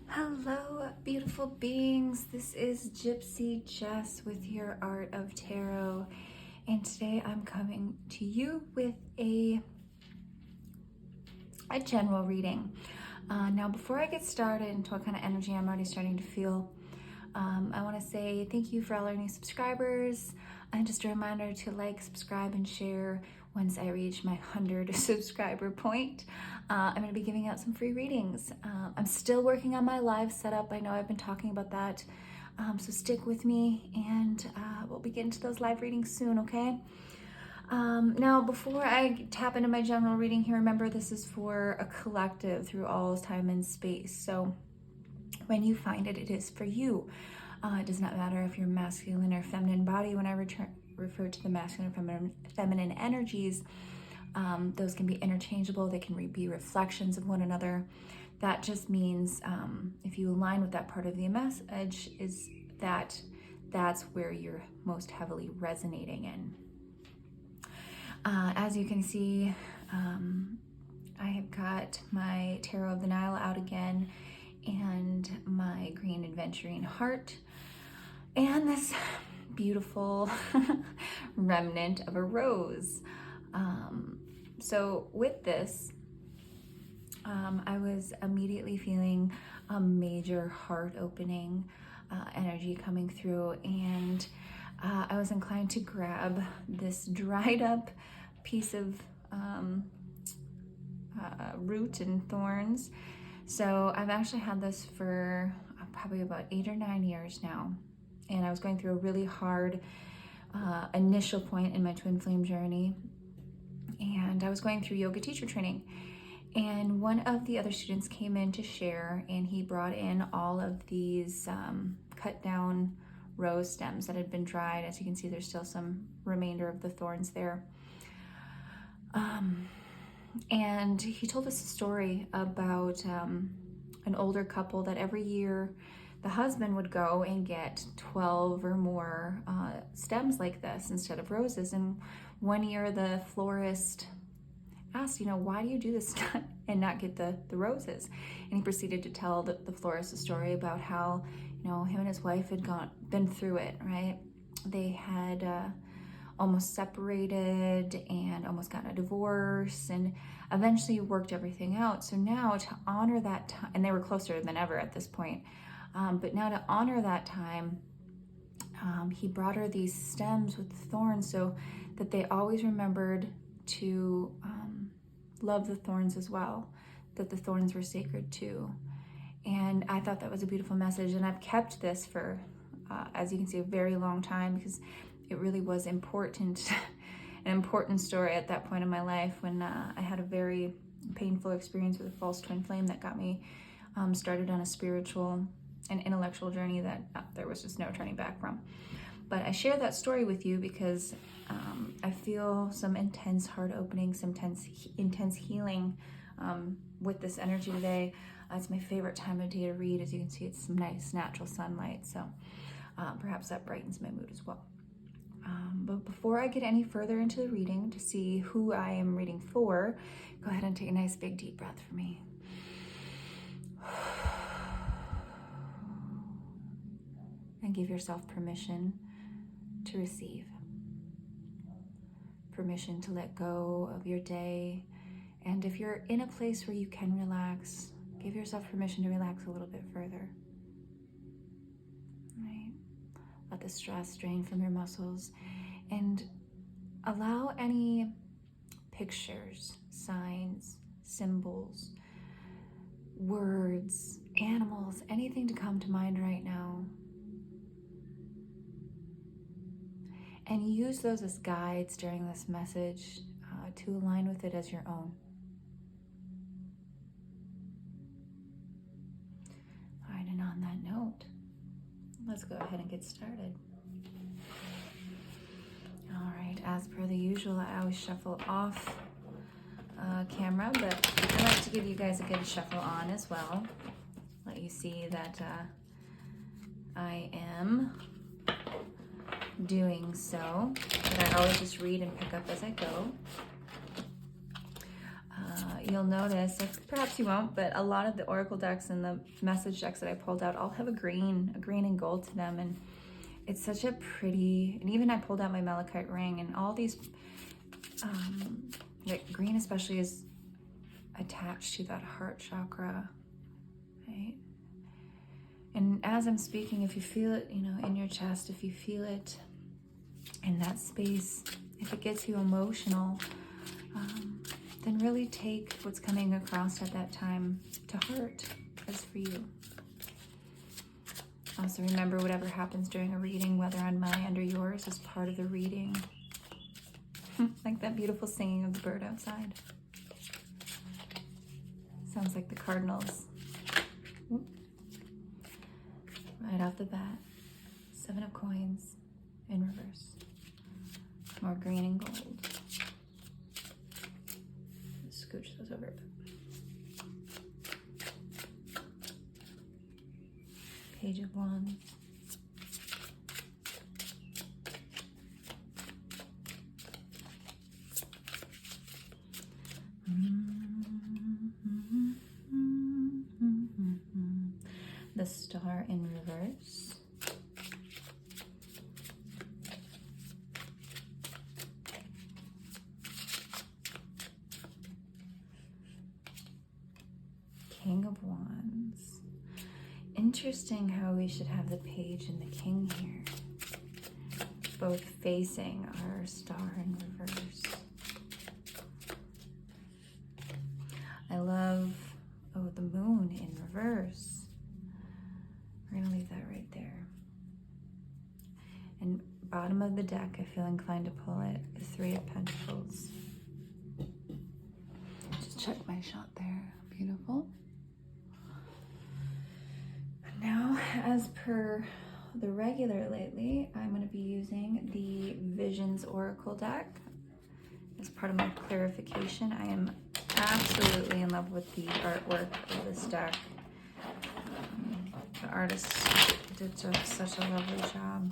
Hello, beautiful beings. This is Gypsy Jess with your Art of Tarot, and today I'm coming to you with a general reading. Now, before I get started into what kind of energy I'm already starting to feel, I want to say thank you for all our new subscribers, and just a reminder to like, subscribe, and share once I reach my 100 subscriber point. I'm going to be giving out some free readings. I'm still working on my live setup. I know I've been talking about that, so stick with me, and we'll be getting to those live readings soon, okay? Now, before I tap into my general reading here, remember this is for a collective through all time and space. So when you find it, it is for you. It does not matter if you're masculine or feminine body. When I refer to the masculine and feminine energies, those can be interchangeable. They can be reflections of one another. That just means if you align with that part of the message, is that that's where you're most heavily resonating in. As you can see, I have got my Tarot of the Nile out again, and my green adventuring heart, and this beautiful remnant of a rose. So with this, I was immediately feeling a major heart opening energy coming through, and I was inclined to grab this dried up piece of root and thorns. So I've actually had this for probably about 8 or 9 years now, and I was going through a really hard initial point in my twin flame journey, and I was going through yoga teacher training, and one of the other students came in to share, and he brought in all of these cut down rose stems that had been dried. As you can see, there's still some remainder of the thorns there. And he told us a story about an older couple that every year the husband would go and get 12 or more stems like this instead of roses. And one year the florist asked, why do you do this and not get the roses? And he proceeded to tell the florist a story about how, him and his wife had been through it, right? They had almost separated and almost gotten a divorce, and eventually worked everything out. So now, to honor that time, and they were closer than ever at this point, but now to honor that time, he brought her these stems with thorns so that they always remembered to love the thorns as well, that the thorns were sacred too. And I thought that was a beautiful message, and I've kept this for, as you can see, a very long time, because it really was important, an important story at that point in my life when I had a very painful experience with a false twin flame that got me started on a spiritual and intellectual journey that there was just no turning back from. But I share that story with you because I feel some intense heart opening, some intense healing with this energy today. It's my favorite time of day to read. As you can see, it's some nice natural sunlight, so perhaps that brightens my mood as well. But before I get any further into the reading, to see who I am reading for, go ahead and take a nice big deep breath for me. And give yourself permission to receive. Permission to let go of your day. And if you're in a place where you can relax, give yourself permission to relax a little bit further. Right? Let the stress drain from your muscles, and allow any pictures, signs, symbols, words, animals, anything to come to mind right now. And use those as guides during this message to align with it as your own. All right, and on that note, let's go ahead and get started. All right, as per the usual, I always shuffle off camera, but I like to give you guys a good shuffle on as well. Let you see that I am doing so, but I always just read and pick up as I go. you'll notice, perhaps you won't, but a lot of the oracle decks and the message decks that I pulled out all have a green and gold to them, and it's such a pretty, and even I pulled out my malachite ring, and all these, like green especially is attached to that heart chakra, right? And as I'm speaking, if you feel it, you know, in your chest, if you feel it in that space, if it gets you emotional, then really take what's coming across at that time to heart, as for you. Also remember, whatever happens during a reading, whether on my end or yours, is part of the reading. Like that beautiful singing of the bird outside. Sounds like the cardinals. Right off the bat, 7 of coins in reverse. More green and gold. Scooch those over a bit. Page of Wands. The Star in reverse. King of Wands. Interesting how we should have the Page and the King here, both facing our Star in reverse. I love, oh, the Moon in reverse. We're gonna leave that right there. And bottom of the deck, I feel inclined to pull it, the 3 of Pentacles. Just check my shot there. Beautiful. Now, as per the regular lately, I'm going to be using the Visions Oracle deck as part of my clarification. I am absolutely in love with the artwork of this deck. The artist did such a lovely job.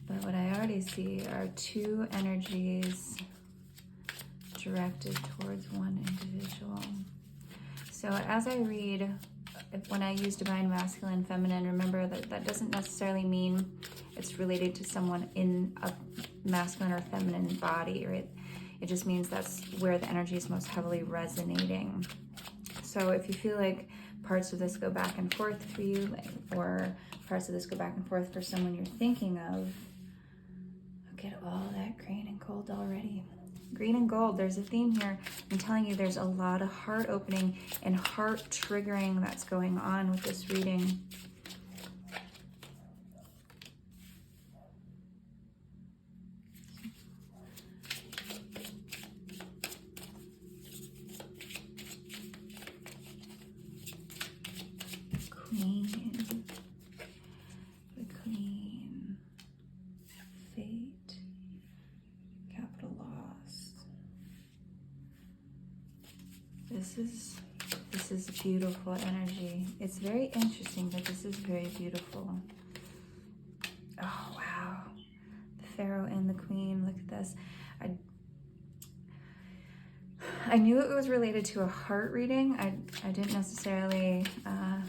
But what I already see are 2 energies directed towards one individual. So as I read, when I use divine masculine, feminine, remember that that doesn't necessarily mean it's related to someone in a masculine or feminine body, right? It just means that's where the energy is most heavily resonating. So if you feel like parts of this go back and forth for you, or parts of this go back and forth for someone you're thinking of, look at all that green and gold already. Green and gold, there's a theme here. I'm telling you, there's a lot of heart opening and heart triggering that's going on with this reading. Queen, the Queen, Fate, capital loss. This is beautiful energy. It's very interesting, but this is very beautiful. Oh wow, the Pharaoh and the Queen. Look at this. I knew it was related to a heart reading. I didn't necessarily, I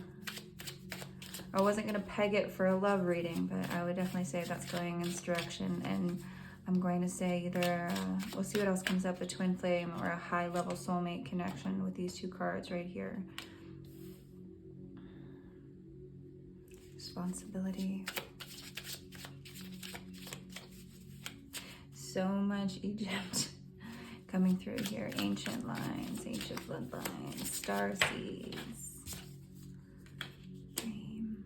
wasn't gonna peg it for a love reading, but I would definitely say that's going in this direction. And I'm going to say either, we'll see what else comes up, a twin flame or a high level soulmate connection with these 2 cards right here. Responsibility. So much Egypt coming through here. Ancient lines, ancient bloodlines, star seeds, dream.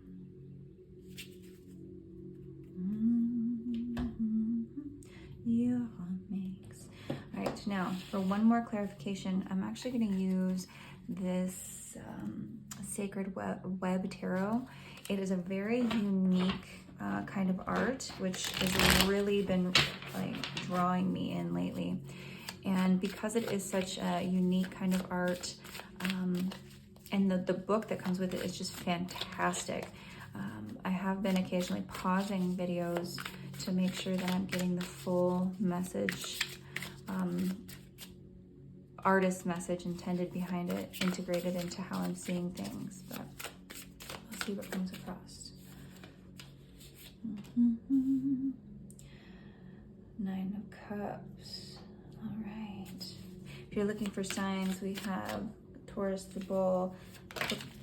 Your heart makes. All right, now for one more clarification, I'm actually going to use this Sacred Web Tarot. It is a very unique kind of art, which has really been like drawing me in lately. And because it is such a unique kind of art, and the book that comes with it is just fantastic. I have been occasionally pausing videos to make sure that I'm getting the full message, artist message intended behind it, integrated into how I'm seeing things. But let's see what comes across. Nine of Cups. All right. If you're looking for signs, we have Taurus, the bull,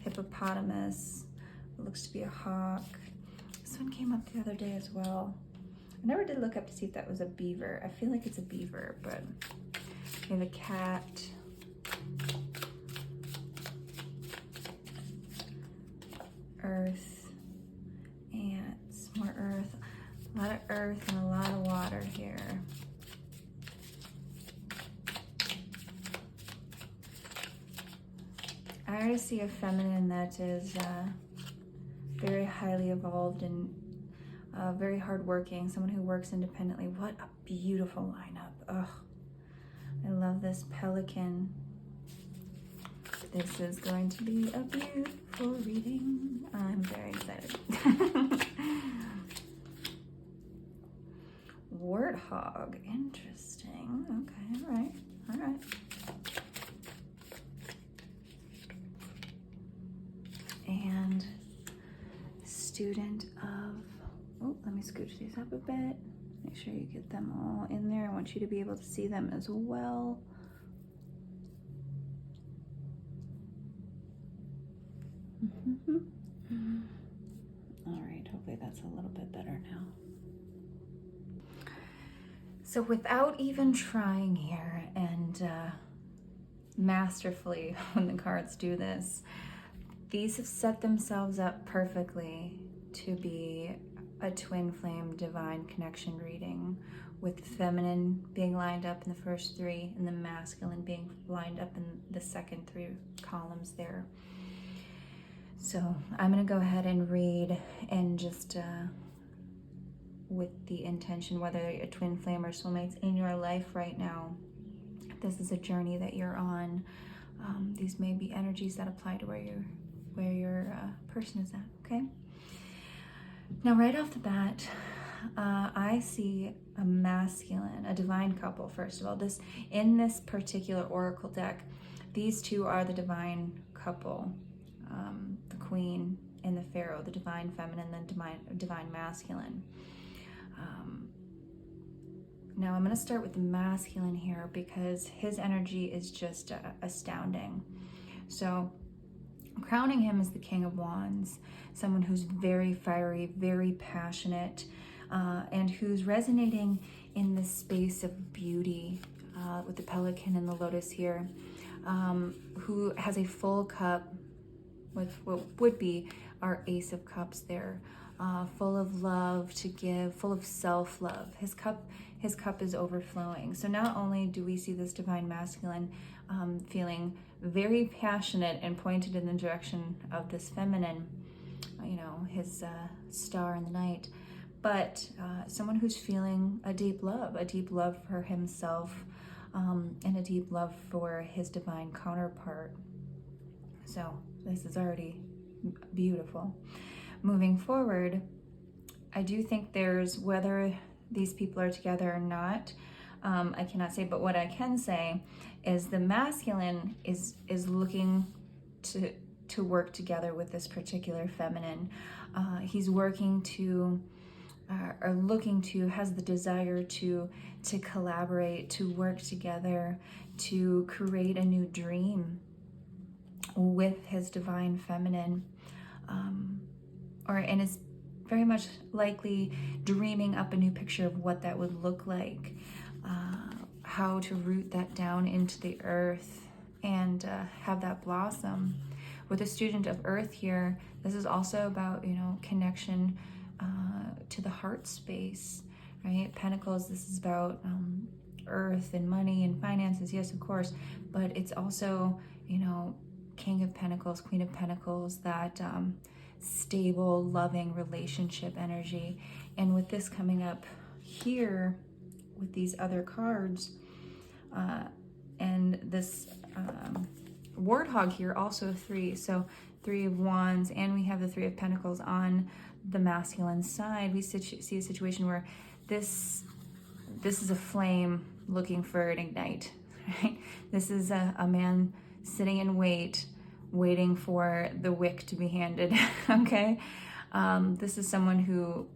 hippopotamus. It looks to be a hawk. This one came up the other day as well. I never did look up to see if that was a beaver. I feel like it's a beaver, but we have a cat. Earth, and some more earth. A lot of earth and a lot of water here. I already see a feminine that is very highly evolved and very hardworking, someone who works independently. What a beautiful lineup. Oh, I love this pelican. This is going to be a beautiful reading. I'm very excited. Warthog, interesting. Okay, all right, all right. And student of, oh, let me scooch these up a bit. Make sure you get them all in there. I want you to be able to see them as well. All right, hopefully that's a little bit better now. So without even trying here, and masterfully when the cards do this, these have set themselves up perfectly to be a twin flame divine connection reading, with the feminine being lined up in the first three and the masculine being lined up in the second three columns there. So I'm going to go ahead and read, and just with the intention, whether a twin flame or soulmates in your life right now, if this is a journey that you're on, these may be energies that apply to where your person is at, okay? Now, right off the bat, I see a masculine, a divine couple, first of all. In this particular oracle deck, these two are the divine couple, the queen and the pharaoh, the divine feminine and the divine masculine. Now I'm going to start with the masculine here because his energy is just astounding. So crowning him as the King of Wands, someone who's very fiery, very passionate, and who's resonating in this space of beauty, with the pelican and the lotus here, who has a full cup with what would be our Ace of Cups there, full of love to give, full of self-love. His cup is overflowing. So not only do we see this divine masculine feeling very passionate and pointed in the direction of this feminine, his star in the night, but someone who's feeling a deep love for himself, and a deep love for his divine counterpart. So this is already beautiful. Moving forward, I do think there's, whether these people are together or not, I cannot say, but what I can say is the masculine is looking to work together with this particular feminine. He's working to, or looking to, has the desire to collaborate, to work together, to create a new dream with his divine feminine, and is very much likely dreaming up a new picture of what that would look like, how to root that down into the earth and have that blossom. With a student of earth here, this is also about, connection to the heart space, right? Pentacles, this is about earth and money and finances, yes, of course, but it's also, King of Pentacles, Queen of Pentacles, that stable, loving relationship energy. And with this coming up here with these other cards, and this warthog here, also 3, so 3 of Wands, and we have the 3 of Pentacles on the masculine side, we see a situation where this is a flame looking for an ignite, right? This is a man sitting in waiting for the wick to be handed, okay? This is someone who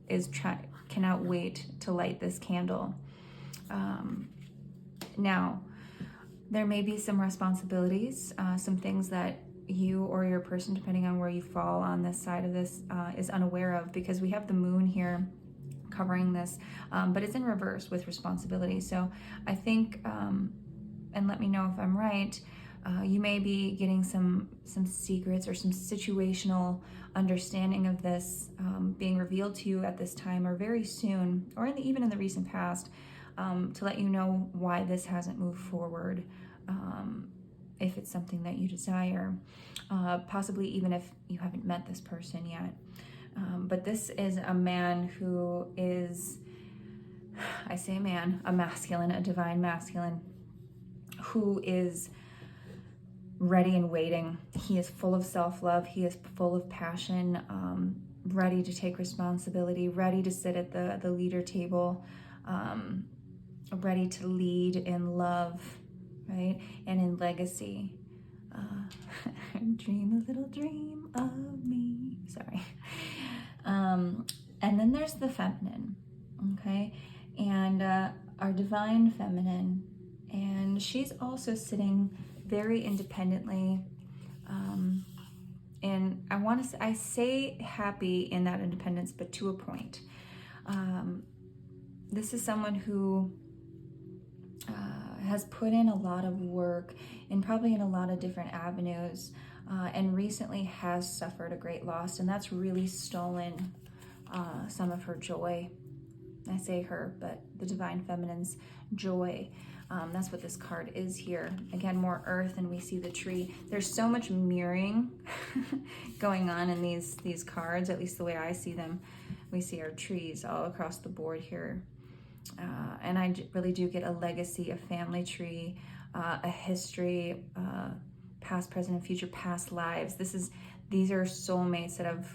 cannot wait to light this candle. Now, there may be some responsibilities, some things that you or your person, depending on where you fall on this side of this, is unaware of, because we have the moon here covering this, but it's in reverse with responsibility. So I think, and let me know if I'm right, you may be getting some secrets or some situational understanding of this being revealed to you at this time or very soon, or even in the recent past, to let you know why this hasn't moved forward, if it's something that you desire, possibly even if you haven't met this person yet. But this is a man who is, I say man, a masculine, a divine masculine, who is ready and waiting. He is full of self-love. He is full of passion, ready to take responsibility, ready to sit at the leader table, ready to lead in love, right? And in legacy. Dream a little dream of me. Sorry. And then there's the feminine, okay? And our divine feminine. And she's also sitting very independently. And I say happy in that independence, but to a point. This is someone who has put in a lot of work and probably in a lot of different avenues, and recently has suffered a great loss, and that's really stolen some of her joy. I say her, but the divine feminine's joy. That's what this card is here. Again, more earth, and we see the tree. There's so much mirroring going on in these cards, at least the way I see them. We see our trees all across the board here. And I really do get a legacy, a family tree, a history, past, present, and future, past lives. These are soulmates that have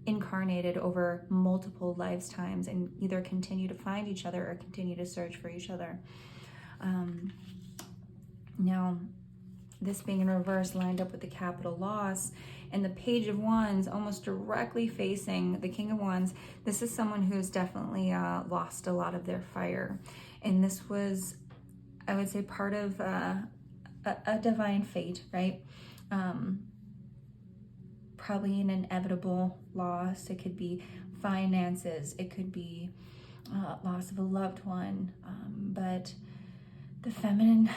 incarnated over multiple lifetimes and either continue to find each other or continue to search for each other. Now, this being in reverse lined up with the capital loss and the Page of Wands almost directly facing the King of Wands. This is someone who's definitely lost a lot of their fire. And this was, I would say, part of a divine fate, right? Probably an inevitable loss. It could be finances. It could be loss of a loved one. But the feminine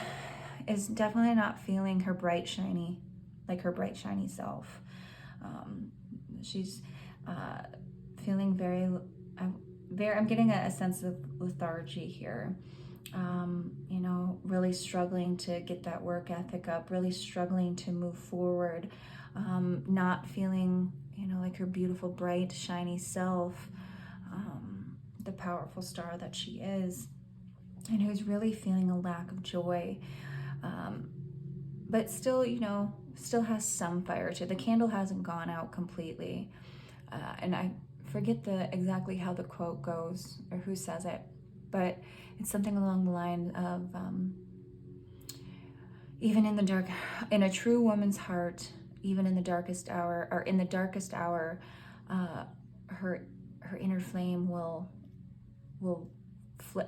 is definitely not feeling her bright, shiny self. She's feeling very, I'm getting a sense of lethargy here. Really struggling to get that work ethic up, really struggling to move forward, not feeling, like her beautiful, bright, shiny self, the powerful star that she is, and who's really feeling a lack of joy. But still, still has some fire to it. The candle hasn't gone out completely. And I forget exactly how the quote goes or who says it, but it's something along the line of, even in the dark, in a true woman's heart, even in the darkest hour, her inner flame will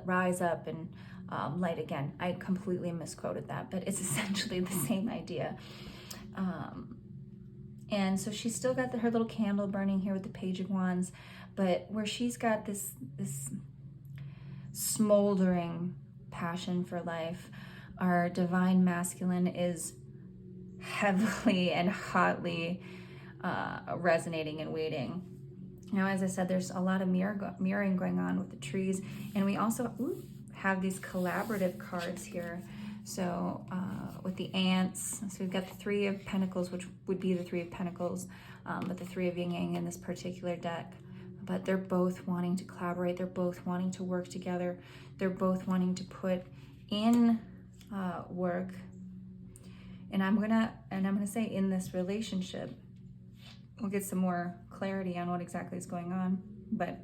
rise up and light again. I completely misquoted that, but it's essentially the same idea. And so she's still got her little candle burning here with the Page of Wands, but where she's got this smoldering passion for life, our divine masculine is heavily and hotly resonating and waiting. Now, as I said, there's a lot of mirroring going on with the trees, and we also have these collaborative cards here. So with the ants, so we've got the Three of Pentacles, which would be the Three of Pentacles, but the Three of Yin Yang in this particular deck. But they're both wanting to collaborate. They're both wanting to work together. They're both wanting to put in work. And I'm gonna say in this relationship, we'll get some more clarity on what exactly is going on. But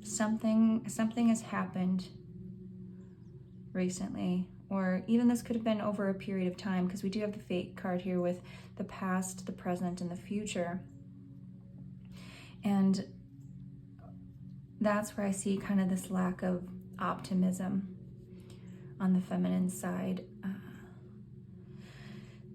something has happened recently, or even this could have been over a period of time, because we do have the Fate card here with the past, the present, and the future. And that's where I see kind of this lack of optimism on the feminine side.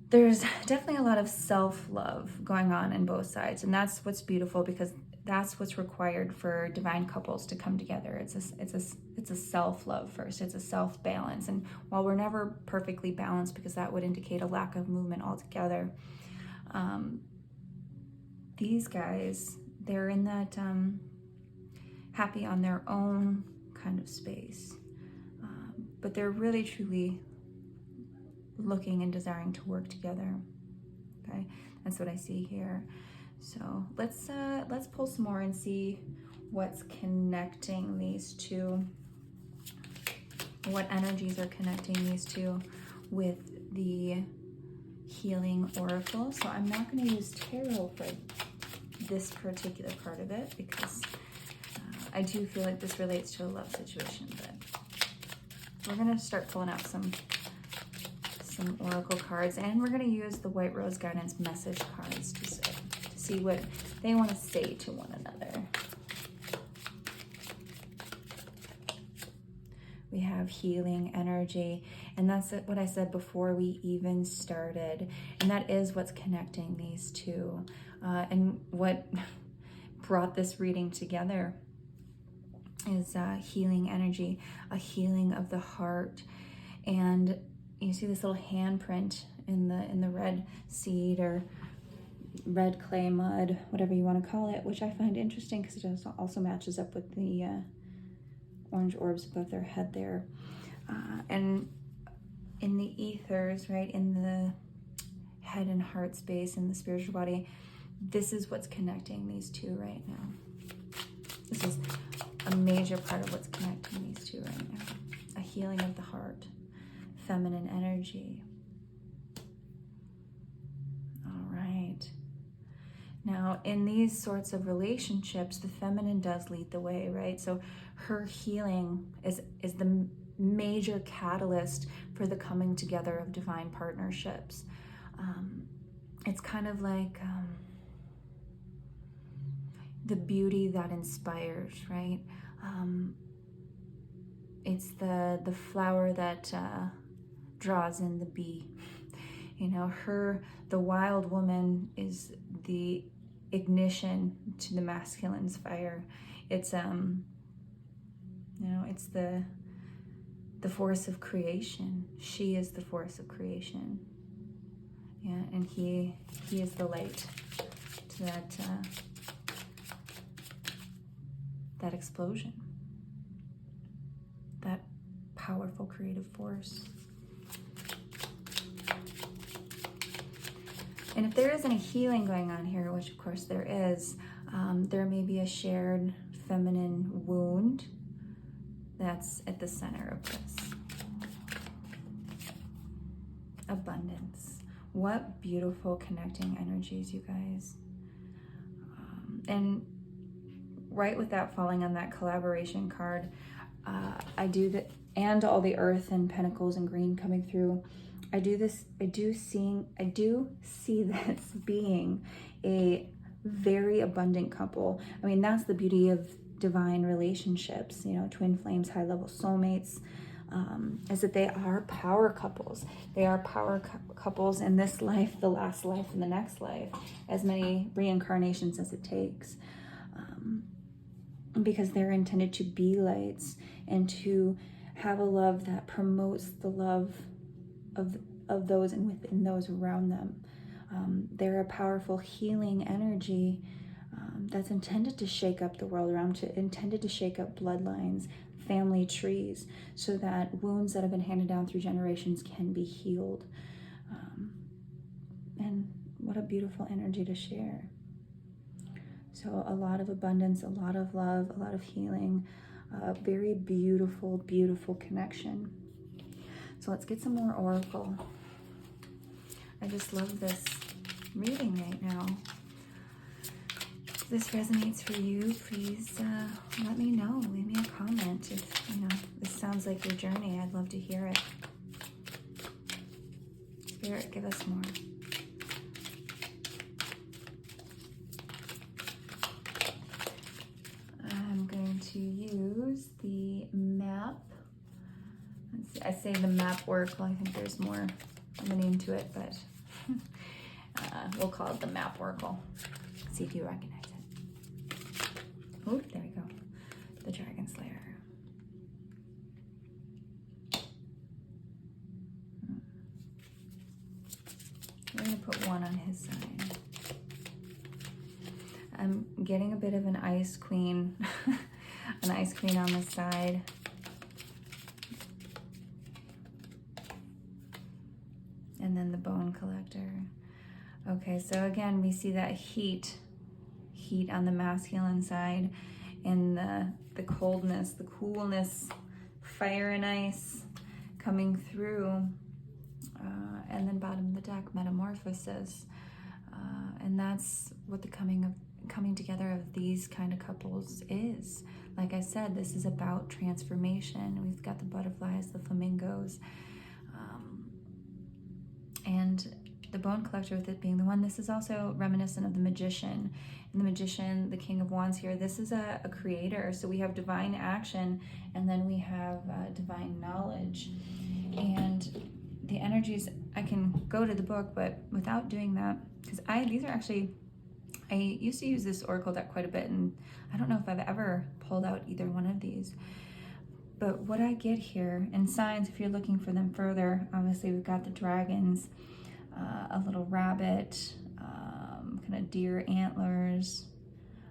There's definitely a lot of self-love going on in both sides, and that's what's beautiful, because that's what's required for divine couples to come together. It's a self-love first. It's a self-balance, and while we're never perfectly balanced, because that would indicate a lack of movement altogether, these guys, they're in that happy on their own kind of space, but they're really truly looking and desiring to work together. Okay, that's what I see here. So let's pull some more and see what's connecting these two, what energies are connecting these two with the healing oracle. So I'm not going to use tarot for this particular part of it, because I do feel like this relates to a love situation, but we're going to start pulling out some oracle cards, and we're going to use the White Rose Guidance message cards to see what they want to say to one another. We have healing energy, and that's what I said before we even started, and that is what's connecting these two, and what brought this reading together is healing energy, a healing of the heart. And you see this little handprint in the red seed or red clay mud, whatever you want to call it, which I find interesting because it also matches up with the orange orbs above their head there. And in the ethers, right, in the head and heart space, in the spiritual body, this is what's connecting these two right now. This is a major part of what's connecting these two right now. A healing of the heart. Feminine energy. All right. Now, in these sorts of relationships, the feminine does lead the way, right? So her healing is the major catalyst for the coming together of divine partnerships. It's kind of like the beauty that inspires, right? It's the flower that draws in the bee. You know, the wild woman is the ignition to the masculine's fire. It's you know, it's the force of creation. She is the force of creation. Yeah, and he is the light to that explosion, that powerful creative force. And if there isn't a healing going on here, which of course there is, there may be a shared feminine wound that's at the center of this. Abundance. What beautiful connecting energies, you guys. And right with that falling on that collaboration card, I do that, and all the earth and pentacles and green coming through. I do see this being a very abundant couple. I mean, that's the beauty of divine relationships, you know, twin flames, high level soulmates, is that they are power couples. They are power couples in this life, the last life, and the next life, as many reincarnations as it takes, because they're intended to be lights and to have a love that promotes the love of those and within those around them. They're a powerful healing energy that's intended to shake up the world around, intended to shake up bloodlines, family trees, so that wounds that have been handed down through generations can be healed. And what a beautiful energy to share. So a lot of abundance, a lot of love, a lot of healing, a very beautiful, beautiful connection. So let's get some more oracle. I just love this reading right now. If this resonates for you, please let me know. Leave me a comment. If this sounds like your journey, I'd love to hear it. Spirit, give us more. I'm going to use the map. I say the map oracle. I think there's more of a name to it, but we'll call it the map oracle. See if you recognize it. Oh, there we go. The Dragon Slayer. We're going to put one on his side. I'm getting a bit of an Ice Queen, an Ice Queen on the side. And then the Bone Collector. Okay, so again, we see that heat on the masculine side, and the coldness, the coolness, fire and ice coming through. And then bottom of the deck, Metamorphosis. And that's what the coming together of these kind of couples is. Like I said, this is about transformation. We've got the butterflies, the flamingos, and the Bone Collector, with it being the one. This is also reminiscent of the Magician. And the Magician, the King of Wands here, this is a creator. So we have divine action, and then we have divine knowledge. And the energies, I can go to the book, but without doing that, because I used to use this oracle deck quite a bit, and I don't know if I've ever pulled out either one of these. But what I get here, and signs, if you're looking for them further, obviously we've got the dragons, a little rabbit, kind of deer antlers,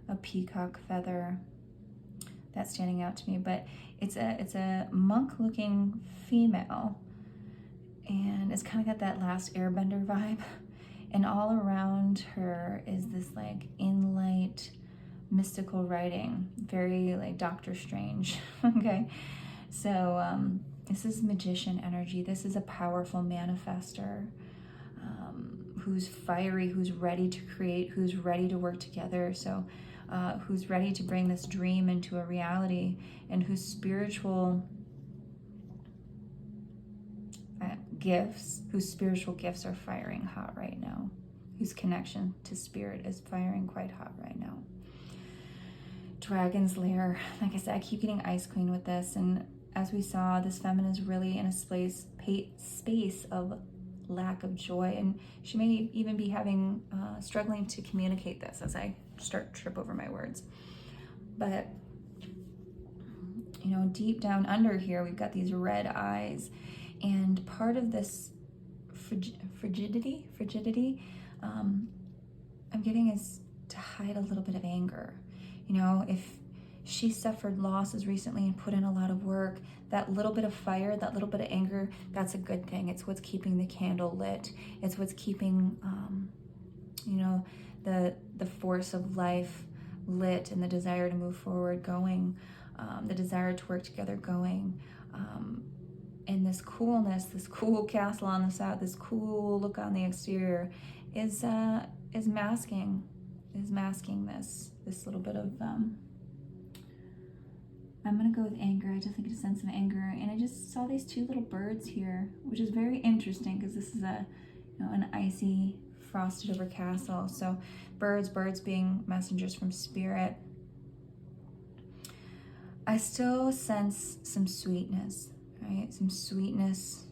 a peacock feather. That's standing out to me. But it's a monk-looking female, and it's kind of got that Last Airbender vibe. And all around her is this like inlight mystical writing, very like Doctor Strange. Okay, so this is Magician energy. This is a powerful manifester, who's fiery, who's ready to create, who's ready to work together. So who's ready to bring this dream into a reality, and whose spiritual gifts are firing hot right now, whose connection to spirit is firing quite hot right now. Dragon's Lair, like I said, I keep getting Ice Queen with this, and as we saw, this feminine is really in a space of lack of joy, and she may even be having struggling to communicate this as I start to trip over my words. But deep down under here, we've got these red eyes. And part of this frigidity, I'm getting is to hide a little bit of anger. If she suffered losses recently and put in a lot of work, that little bit of fire, that little bit of anger, that's a good thing. It's what's keeping the candle lit. It's what's keeping, the force of life lit, and the desire to move forward going, the desire to work together going. And this coolness, this cool castle on the side, this cool look on the exterior is masking this little bit of, I'm gonna go with anger. I definitely get a sense of anger. And I just saw these two little birds here, which is very interesting because this is an icy, frosted over castle. So birds being messengers from spirit. I still sense some sweetness. Right? Some sweetness,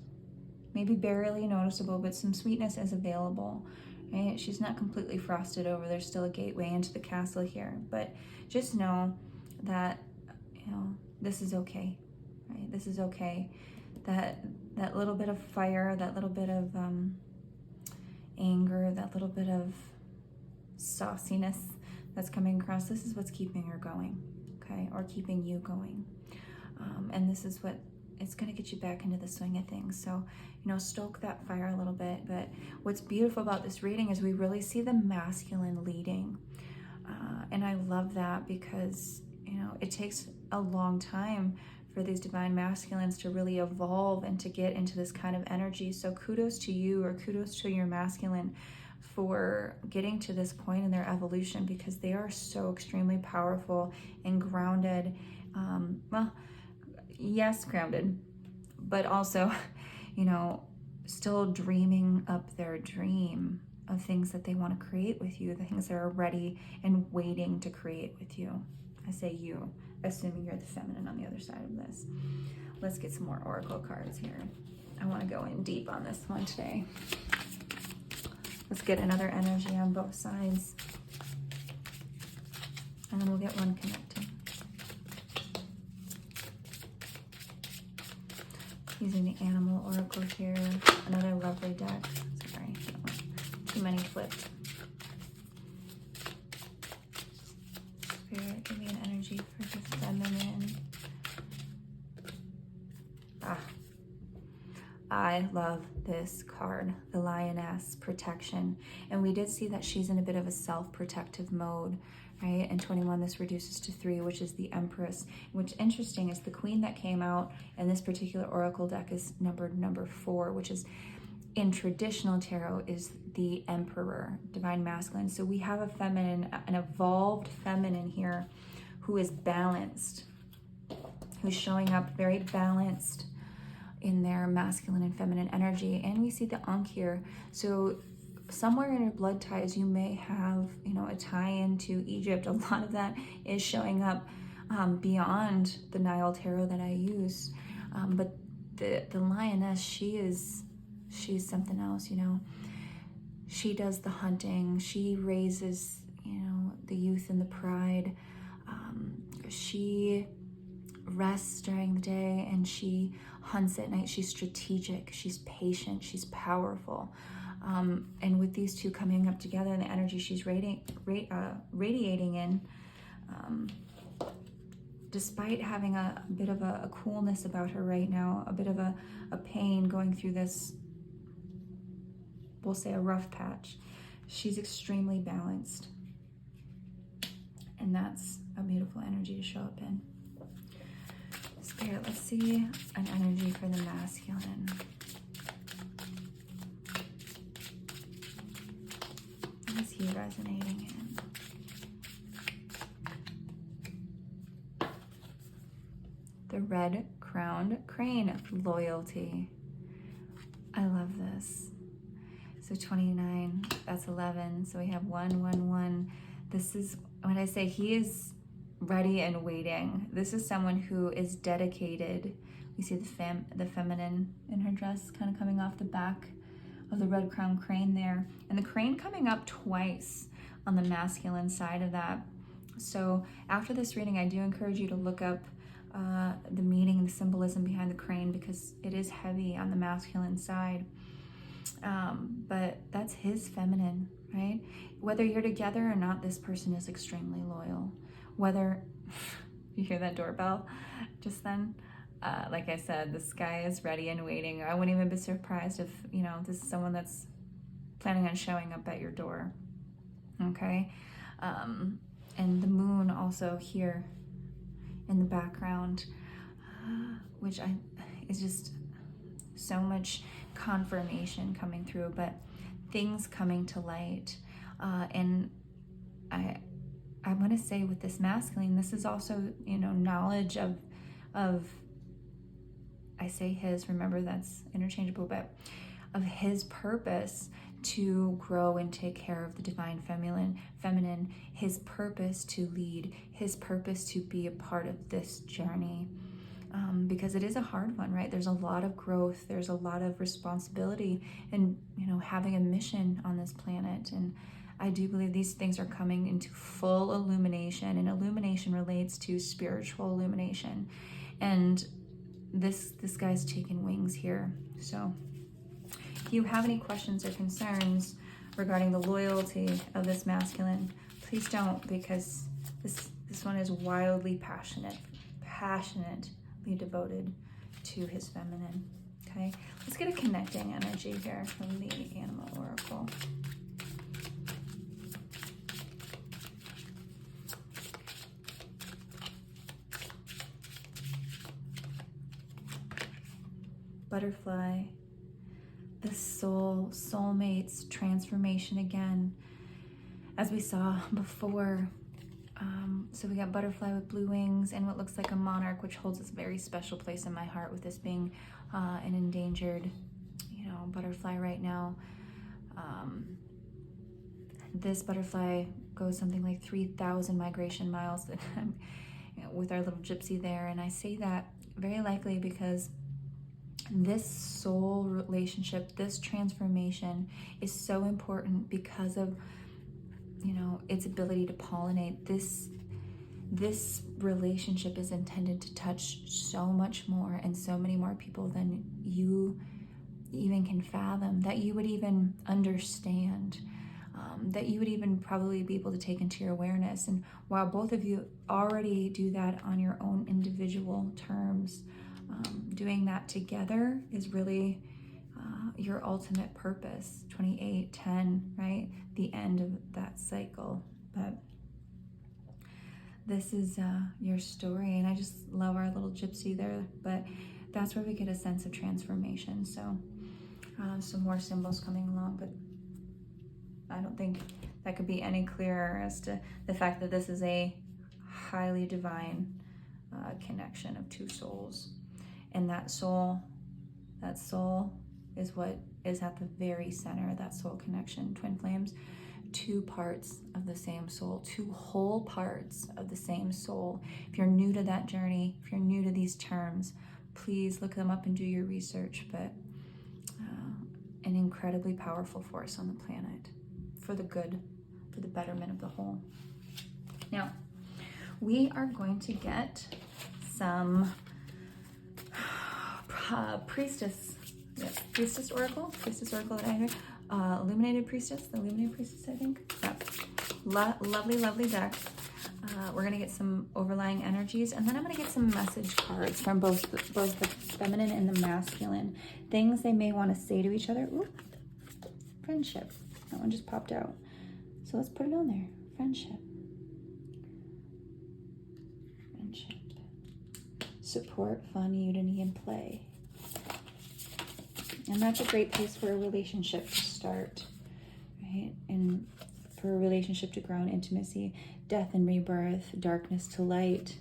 maybe barely noticeable, but some sweetness is available. Right? She's not completely frosted over. There's still a gateway into the castle here, but just know that this is okay. Right? This is okay. That little bit of fire, that little bit of anger, that little bit of sauciness that's coming across. This is what's keeping her going, okay, or keeping you going, and this is what. It's going to get you back into the swing of things. So, stoke that fire a little bit. But what's beautiful about this reading is we really see the masculine leading. And I love that because, it takes a long time for these divine masculines to really evolve and to get into this kind of energy. So kudos to you, or kudos to your masculine for getting to this point in their evolution, because they are so extremely powerful and grounded. Well, yes, grounded, but also, you know, still dreaming up their dream of things that they want to create with you, the things that are ready and waiting to create with you. I say you, assuming you're the feminine on the other side of this. Let's get some more oracle cards here. I want to go in deep on this one today. Let's get another energy on both sides, and then we'll get one connecting. Using the animal oracle here, another lovely deck. Sorry, too many flipped. Spirit, give me an energy for the feminine. I love this card, the Lioness, protection. And we did see that she's in a bit of a self-protective mode, right? And 21, this reduces to 3, which is the Empress. Which, interesting, is the Queen that came out in this particular oracle deck is numbered number 4, which is, in traditional tarot, is the Emperor, divine masculine. So we have a feminine, an evolved feminine here who is balanced, who's showing up very balanced in their masculine and feminine energy. And we see the Ankh here. So somewhere in your blood ties, you may have, you know, a tie into Egypt. A lot of that is showing up beyond the Nile tarot that I use. But the Lioness, she's something else, you know. She does the hunting. She raises, you know, the youth and the pride. She rests during the day and she hunts at night. She's strategic, she's patient, she's powerful. And with these two coming up together and the energy she's radiating in, despite having a bit of a coolness about her right now, a bit of a pain going through this, we'll say a rough patch, she's extremely balanced. And that's a beautiful energy to show up in. Spirit, let's see an energy for the masculine. What is he resonating in? The red-crowned crane, loyalty. I love this. So 29, that's 11. So we have 1, 1, 1. This is, when I say he is ready and waiting, this is someone who is dedicated. We see the feminine in her dress kind of coming off the back of the red crown crane there, and the crane coming up twice on the masculine side of that. So after this reading, I do encourage you to look up the meaning and the symbolism behind the crane, because it is heavy on the masculine side. But that's his feminine, right? Whether you're together or not, this person is extremely loyal. Whether you hear that doorbell just then, like I said, this guy is ready and waiting. I wouldn't even be surprised if, you know, this is someone that's planning on showing up at your door. Okay. And the moon also here in the background, which is just so much confirmation coming through, but things coming to light. And I want to say with this masculine, this is also, you know, knowledge of I say his, remember that's interchangeable, but of his purpose to grow and take care of the divine feminine, his purpose to lead, his purpose to be a part of this journey. Because it is a hard one, right? There's a lot of growth, there's a lot of responsibility, and, you know, having a mission on this planet. And I do believe these things are coming into full illumination, and illumination relates to spiritual illumination. And this guy's taking wings here. So if you have any questions or concerns regarding the loyalty of this masculine, please don't, because this one is wildly passionately devoted to his feminine. Okay, let's get a connecting energy here from the animal oracle. Butterfly, this soulmates transformation again, as we saw before. So we got butterfly with blue wings and what looks like a monarch, which holds this very special place in my heart, with this being an endangered, you know, butterfly right now. This butterfly goes something like 3,000 migration miles with our little gypsy there. And I say that very likely because this soul relationship, this transformation is so important because of, you know, its ability to pollinate. This relationship is intended to touch so much more and so many more people than you even can fathom, that you would even understand, that you would even probably be able to take into your awareness. And while both of you already do that on your own individual terms, doing that together is really your ultimate purpose. 28, 10, right? The end of that cycle. But this is your story, and I just love our little gypsy there. But that's where we get a sense of transformation. So some more symbols coming along, but I don't think that could be any clearer as to the fact that this is a highly divine connection of two souls. And that soul is what is at the very center of that soul connection. Twin flames, two parts of the same soul, two whole parts of the same soul. If you're new to that journey, if you're new to these terms, please look them up and do your research. But an incredibly powerful force on the planet for the good, for the betterment of the whole. Now, we are going to get some priestess oracle that I heard. Illuminated priestess, the illuminated priestess, I think. Yeah. Lovely deck. We're gonna get some overlying energies, and then I'm gonna get some message cards from both the feminine and the masculine. Things they may want to say to each other. Ooh, friendship. That one just popped out. So let's put it on there. Friendship. Support, fun, unity, and play. And that's a great place for a relationship to start, right? And for a relationship to grow in intimacy. Death and rebirth, darkness to light,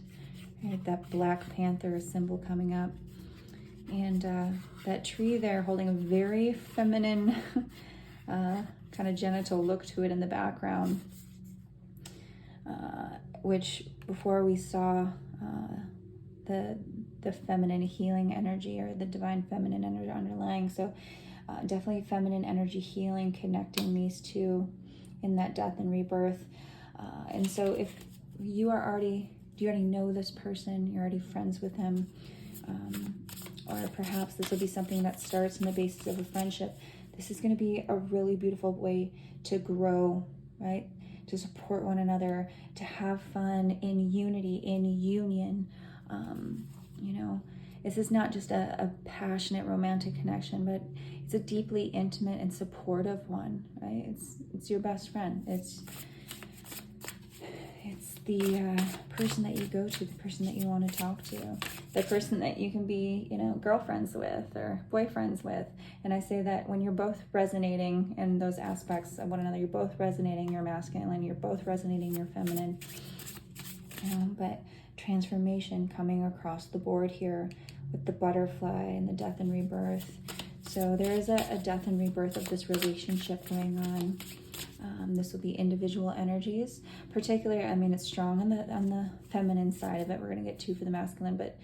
right? That Black Panther symbol coming up. And that tree there holding a very feminine kind of genital look to it in the background, which before we saw the feminine healing energy, or the divine feminine energy underlying. So definitely feminine energy healing, connecting these two in that death and rebirth. And so if you already know this person, you're already friends with him, or perhaps this will be something that starts on the basis of a friendship. This is going to be a really beautiful way to grow, right? To support one another, to have fun in unity, in union. You know, this is not just a passionate romantic connection, but it's a deeply intimate and supportive one, right? It's your best friend. It's the person that you go to, the person that you want to talk to, the person that you can be, you know, girlfriends with or boyfriends with. And I say that when you're both resonating in those aspects of one another, you're both resonating your masculine, you're both resonating your feminine. But transformation coming across the board here with the butterfly and the death and rebirth. So there is a death and rebirth of this relationship going on. This will be individual energies, particularly, I mean, it's strong on the feminine side of it. We're going to get two for the masculine, but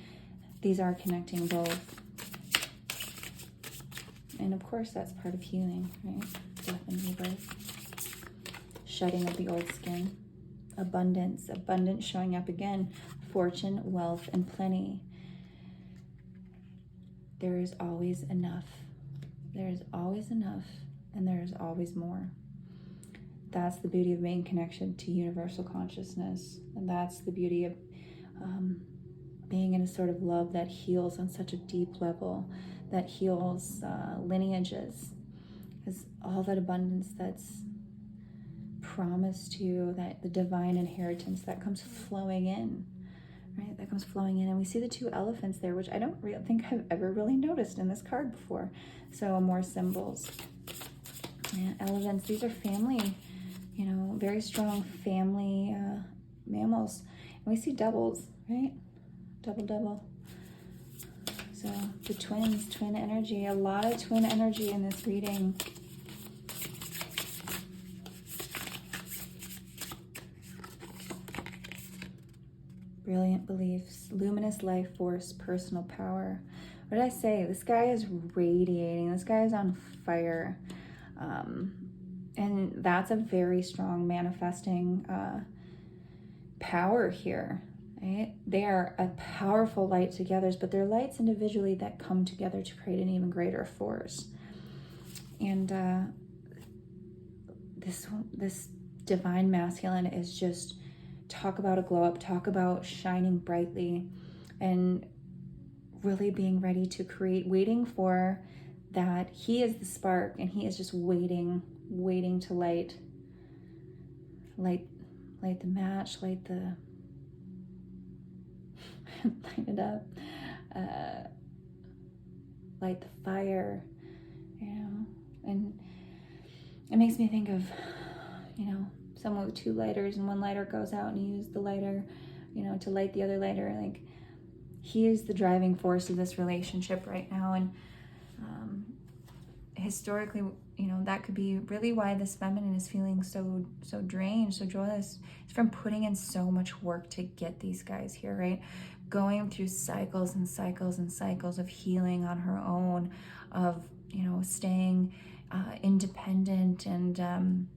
these are connecting both. And of course, that's part of healing, right? Death and rebirth. Shedding of the old skin. Abundance showing up again. Fortune, wealth, and plenty. There is always enough. There is always enough, and there is always more. That's the beauty of being connected to universal consciousness. And that's the beauty of being in a sort of love that heals on such a deep level, that heals lineages. Because all that abundance that's promised to you, that the divine inheritance that comes flowing in, right? That comes flowing in. And we see the 2 elephants there, which I don't think I've ever really noticed in this card before. So more symbols. Yeah, elephants, these are family, you know, very strong family mammals. And we see doubles, right? Double, double. So the twins, twin energy, a lot of twin energy in this reading. Brilliant beliefs, luminous life force, personal power. What did I say? This guy is radiating. This guy is on fire. And that's a very strong manifesting power here, right? They are a powerful light together, but they're lights individually that come together to create an even greater force. And this divine masculine is just, talk about a glow up, talk about shining brightly and really being ready to create, waiting for that. He is the spark and he is just waiting to light the match, light it up, light the fire, you know. And it makes me think of, you know, someone with 2 lighters and one lighter goes out and you use the lighter, you know, to light the other lighter. Like, he is the driving force of this relationship right now. And historically, you know, that could be really why this feminine is feeling so drained, so joyless. It's from putting in so much work to get these guys here, right? Going through cycles and cycles and cycles of healing on her own, of, you know, staying independent and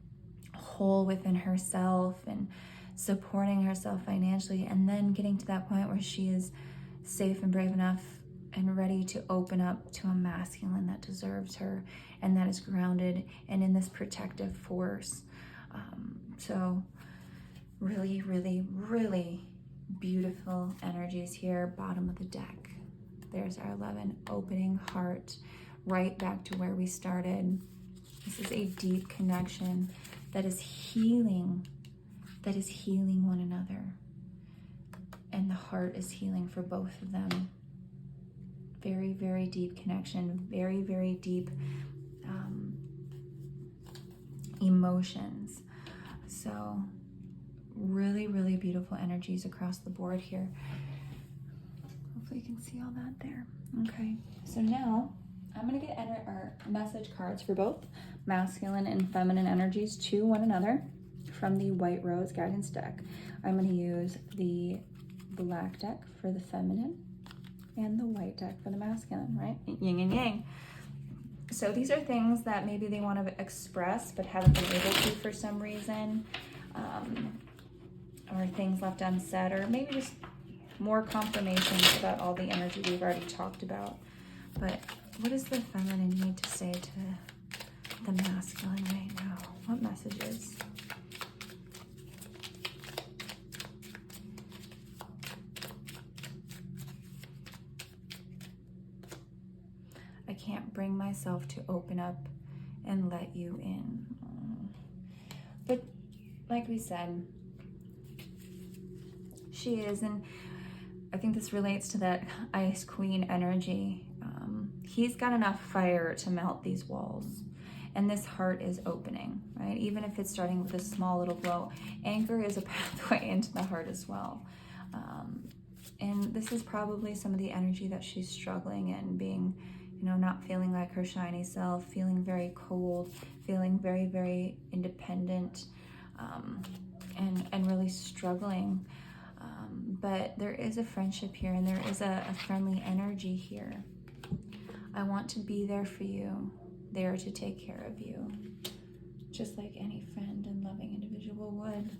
whole within herself and supporting herself financially, and then getting to that point where she is safe and brave enough and ready to open up to a masculine that deserves her and that is grounded and in this protective force. So really, really, really beautiful energies here. Bottom of the deck. There's our 11, opening heart, right back to where we started. This is a deep connection that is healing one another. And the heart is healing for both of them. Very, very deep connection, very, very deep emotions. So really, really beautiful energies across the board here. Hopefully you can see all that there. Okay, so now I'm going to get our message cards for both masculine and feminine energies to one another from the White Rose Guidance deck. I'm going to use the black deck for the feminine and the white deck for the masculine, right? Yin and yang. So these are things that maybe they want to express but haven't been able to for some reason, or things left unsaid, or maybe just more confirmations about all the energy we've already talked about. But what does the feminine need to say to the masculine right now? What messages? I can't bring myself to open up and let you in. But like we said, she is, and I think this relates to that Ice Queen energy. He's got enough fire to melt these walls, and this heart is opening, right? Even if it's starting with a small little glow, anger is a pathway into the heart as well. And this is probably some of the energy that she's struggling in, being, you know, not feeling like her shiny self, feeling very cold, feeling very, very independent, and really struggling. But there is a friendship here, and there is a friendly energy here. I want to be there for you, there to take care of you, just like any friend and loving individual would.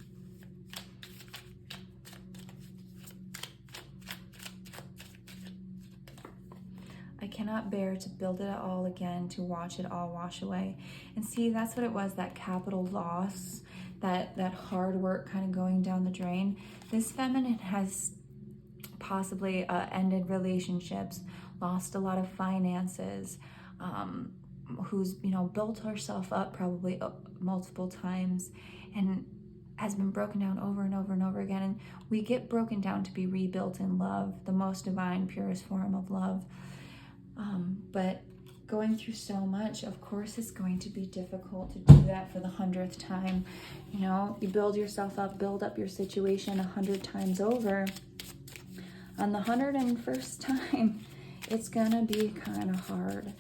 I cannot bear to build it all again, to watch it all wash away. And see, that's what it was, that capital loss, that hard work kind of going down the drain. This feminine has possibly ended relationships, lost a lot of finances, who's, you know, built herself up probably multiple times, and has been broken down over and over and over again. And we get broken down to be rebuilt in love, the most divine, purest form of love. But going through so much, of course, it's going to be difficult to do that for the 100th time. You know, you build yourself up, build up your situation 100 times over. On the 101st time, it's gonna be kind of hard.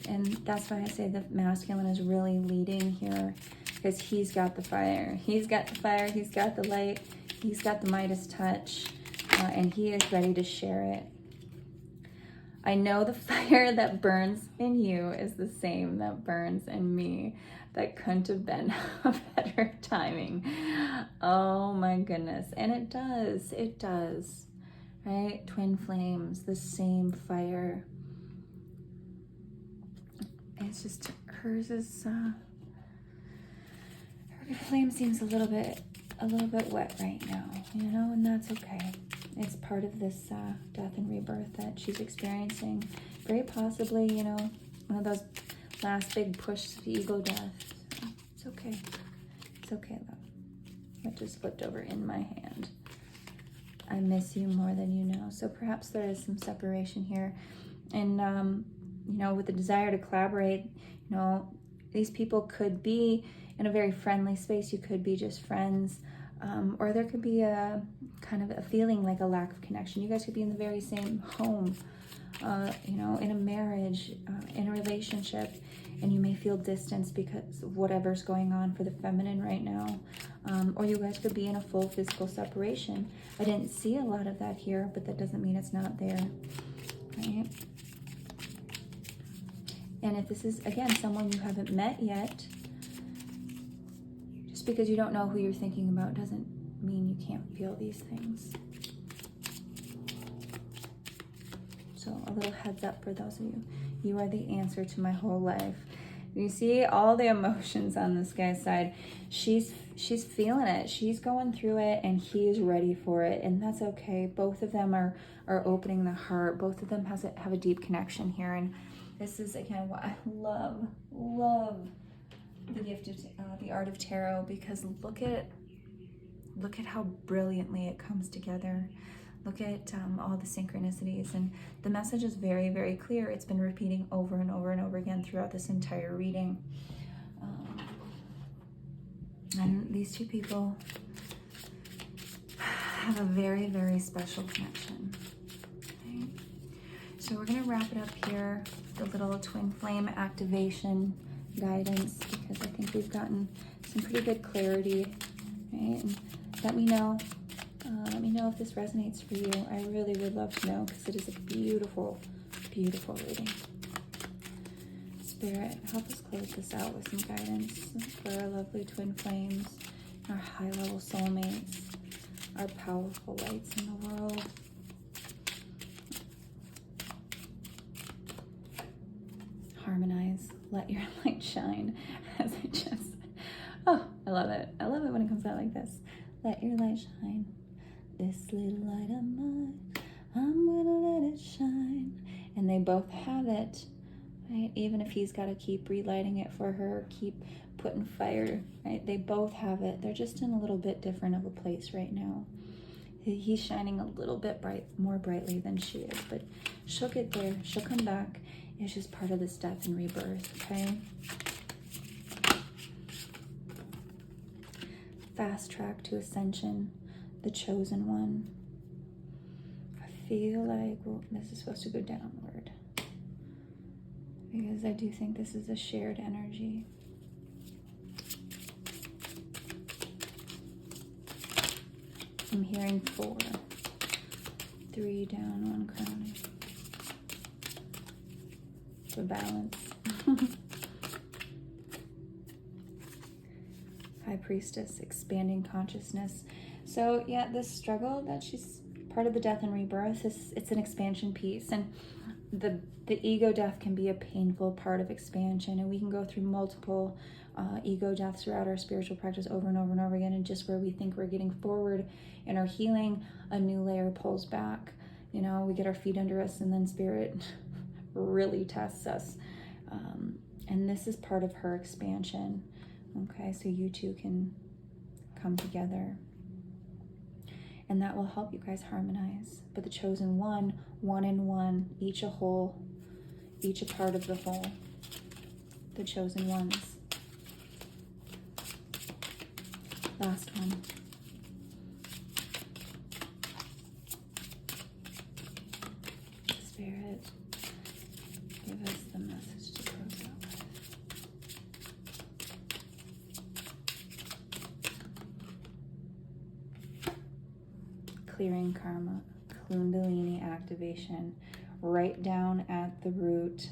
And that's why I say the masculine is really leading here, because he's got the fire. He's got the fire, he's got the light, he's got the Midas touch, and he is ready to share it. I know the fire that burns in you is the same that burns in me. That couldn't have been a better timing. Oh my goodness. And it does, right? Twin flames, the same fire. It's just, hers is, her flame seems a little bit wet right now, you know, and that's okay. It's part of this death and rebirth that she's experiencing. Very possibly, you know, one of those last big push to ego death. So it's okay. It's okay, though. It just flipped over in my hand. I miss you more than you know. So perhaps there is some separation here. And, you know, with the desire to collaborate, you know, these people could be in a very friendly space. You could be just friends. Or there could be a kind of a feeling like a lack of connection. You guys could be in the very same home, you know, in a marriage, in a relationship, and you may feel distance because of whatever's going on for the feminine right now. Or you guys could be in a full physical separation. I didn't see a lot of that here, but that doesn't mean it's not there, right? And if this is, again, someone you haven't met yet, just because you don't know who you're thinking about doesn't mean you can't feel these things. So a little heads up for those of you. You are the answer to my whole life. You see all the emotions on this guy's side. She's feeling it. She's going through it, and he is ready for it, and that's okay. Both of them are opening the heart. Both of them have a deep connection here, and this is, again, what I love the gift of the art of tarot, because look at how brilliantly it comes together. Look at all the synchronicities, and the message is very, very clear. It's been repeating over and over and over again throughout this entire reading. And these two people have a very, very special connection. Okay? So we're going to wrap it up here, the little twin flame activation guidance, because I think we've gotten some pretty good clarity. Right? And let me know if this resonates for you. I really would love to know, because it is a beautiful, beautiful reading. Spirit, help us close this out with some guidance for our lovely twin flames, our high-level soulmates, our powerful lights in the world. Harmonize, let your light shine. As I just, oh, I love it. I love it when it comes out like this. Let your light shine. This little light of mine, I'm gonna let it shine. And they both have it, right? Even if he's got to keep relighting it for her, keep putting fire, right? They both have it. They're just in a little bit different of a place right now. He's shining a little bit more brightly than she is, but she'll get there. She'll come back. It's just part of this death and rebirth, okay? Fast track to ascension, the chosen one. I feel like, well, this is supposed to go downward, because I do think this is a shared energy. I'm hearing 4, 3 down, 1 crowning. For balance. High Priestess, expanding consciousness. So yeah, this struggle that she's part of the death and rebirth, it's an expansion piece, and the ego death can be a painful part of expansion, and we can go through multiple ego deaths throughout our spiritual practice over and over and over again, and just where we think we're getting forward in our healing, a new layer pulls back. You know, we get our feet under us, and then spirit really tests us, and this is part of her expansion. Okay, so you two can come together. And that will help you guys harmonize. But the chosen one, one in one, each a whole, each a part of the whole. The chosen ones. Last one. Spirit, give us the message to close out with. Clearing karma, Kundalini activation, right down at the root.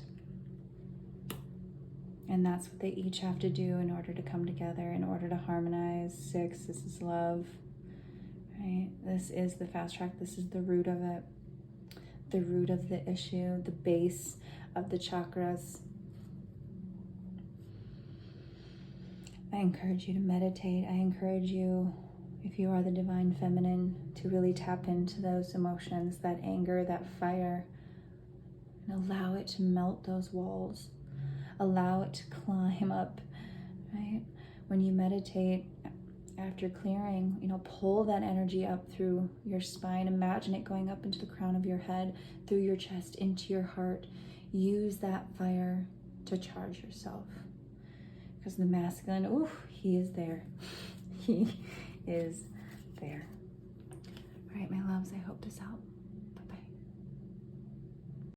And that's what they each have to do in order to come together, in order to harmonize. 6, this is love, right? This is the fast track. This is the root of it, the root of the issue, the base of the chakras. I encourage you to meditate. I encourage you, if you are the divine feminine, to really tap into those emotions, that anger, that fire, and allow it to melt those walls. Allow it to climb up, right? When you meditate, after clearing, pull that energy up through your spine. Imagine it going up into the crown of your head, through your chest, into your heart. Use that fire to charge yourself. Because the masculine, ooh, he is there. He is there. All right, my loves, I hope this helped.